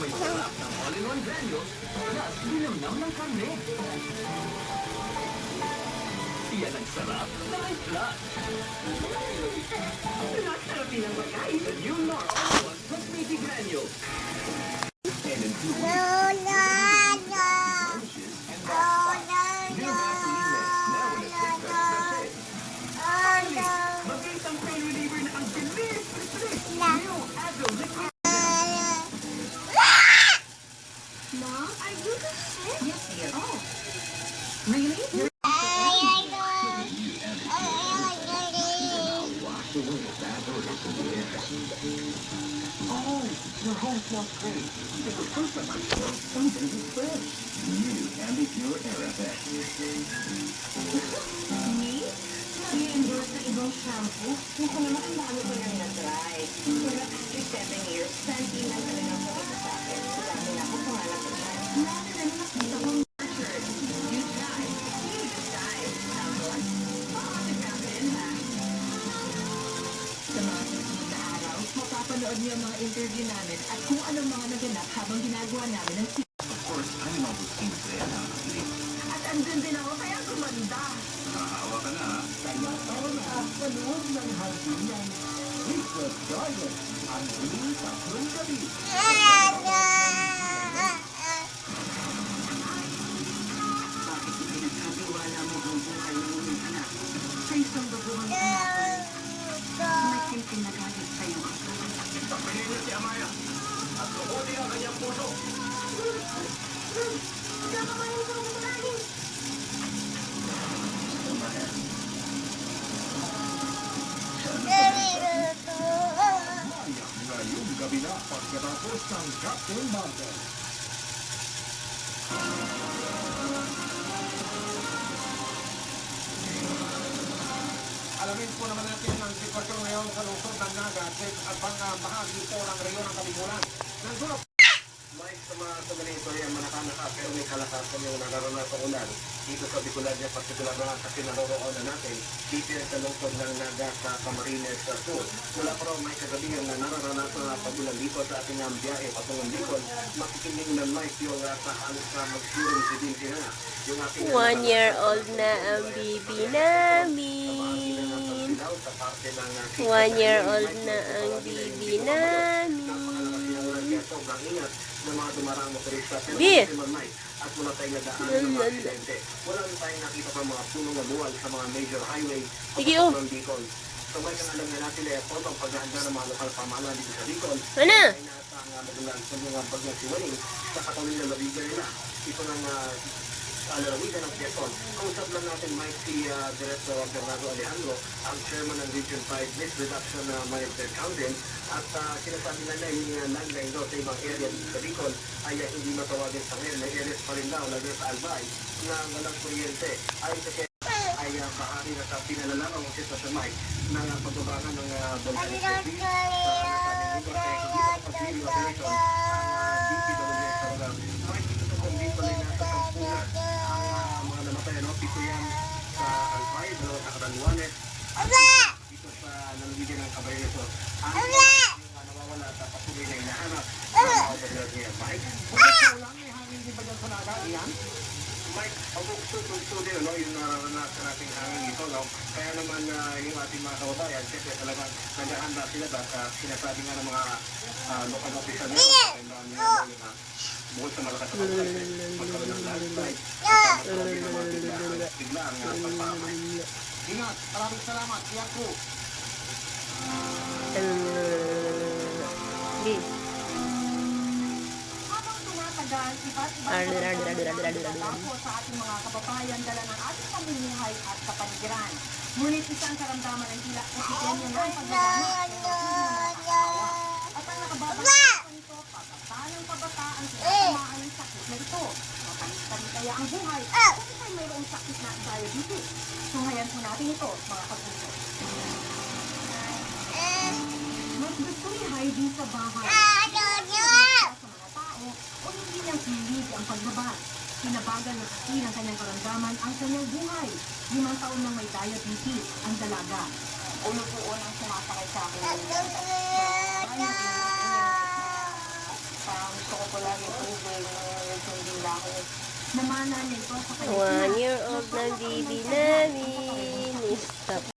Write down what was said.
May sarap ng all-in-one granules, plus linamnam ng karne. Yan ang sarap na may plus. Sarapin ang pagkain sa new Nor all-in-one plus meaty granules. And includes mag-isang pain reliever na ang bilis. New Advil Liquid. Mom, are you the sick? Yes, dear. Oh. Really? Oh, your home smells great. It's the first time I've smelled something this fresh. New Candy Pure Air Effect. Me? Nag-i-endorse na ibang shampoo. Naku naman, ang dami ko nang na-try. Pero after 7 years, santi na talagang kumita sa akin. Lalo na ako pangalap ko siya. Lalo na nakita kong nurtured. You try. You decide. Tapos, pakakagap rin ha. Sa mga susunod na araw, mapapanood niyo ang mga interview namin at kung anong mga naganap habang ginagawa namin ng Of course, I'm not with Team Sena. at andun din ako kaya gumanda. Nakahawa ka na, ha? Kaya ako nakapanood ng hardingan. Secret Garden. Ang huling tatlong gabi. Bakit pinagkatiwala mo ang buhay ng iyong anak sa isang baguhang anak? May pinagalit sa'yo. Tapilin niyo si Amaya at lukutin ang kanyang puso. Ngayong gabi na pagkatapos ng Captain Marvel. Alamin po naman natin ang sitwasyon ngayon sa lungsod ng Naga at bahagi po ng reyon ng Kalimulan. Nandun Mike, sa mga sandali ito ay manakanaka pero may kalakasan yung nararanasan ulan. Dito sa Bicolad niya, partikular na sa kinaroroonan natin, dito yan sa lungsod ng Naga sa Camarines sa Sur. Mula pa raw may kagabihan na nararanasan na pagulan dito sa ating biyahe patungong Bicol. Makikinig na Mike yung sa halos na mag-surong si Dinti na. 1 year old na ang baby namin. 1 year old na ang baby namin. Sobrang ingat ng mga dumarang motorista. Bi! At wala tayong nadaan ng mga aksidente. Wala rin tayong nakita pa mga punong na buwal sa mga major highway ng Bicol. So may kangalang na natin ay po ang paghahanda ng mga lokal pamahalaan dito sa Bicol. Ano? Ay nasang magulang sa mga pagnasiwaling sa katawin na nabigyan nila. Ito ng alarawigan ng Quezon. Kausap lang natin Mike si Director Bernardo Alejandro, ang Chairman ng Region 5 Risk Reduction Management Council. At sinasabi na yung landline daw sa ibang area dito sa Bicol ay hindi matawagin sa ngayon. May areas pa rin daw, lalo sa Albay, na walang kuryente. Ay sa ay bahari na sa pinalalaman ng sitwasyon Mike ng pagbabangan ng volcanic activity sa nasabing lugar kaya hindi pa pag-video operation ang DPWS sa lugar. Mike, dito sa kong Bicol ay nasa sampunan ang mga namatay, pito yan sa Albay, dalawa sa Catanduanes, dito sa nalabigyan ng Caballeros. Ang nawawala sa patuloy na hinahanap ang mga operador niya. Mike, wala may hangin din ba dyan sa Naga? Iyan? Mike, pagkukso din, yung naranasan nating hangin ito, kaya naman yung ating mga kababayan, siyempre talagang naghahanda sila at sinasabi nga ng mga lokal official nila, bukod sa malakas na pagkakas, magkaroon ng landslide, at magkaroon din ng mga biglang pagpapay. Ingat, maraming salamat, Iyak ko. Habang tumatagal, iba't ibang sa ating mga kababayan dala ng ating pamumuhay at kapaligiran. Ngunit isang karamdaman ng tila posibleng na ang pagdadama at ang nakababalik nito, pagkata ng pagkata ang sinasamahan ng sakit na ito. Kaya ang buhay, kung tayo mayroong sakit na diabetes. So ngayon po natin ito, mga kapuso. Mas gusto ni Heidi sa bahay. Sa mga tao, o hindi niyang pilig ang paglabas. Pinabagal na kasi ng kanyang karamdaman ang kanyang buhay. 5 taon nang may diabetes ang dalaga. Ulo po unang sumasakay sa akin. Parang gusto ko po lagi tubig. Hindi lang ako. Namana niya ito sa kanya. 1 year old na baby namin. Stop.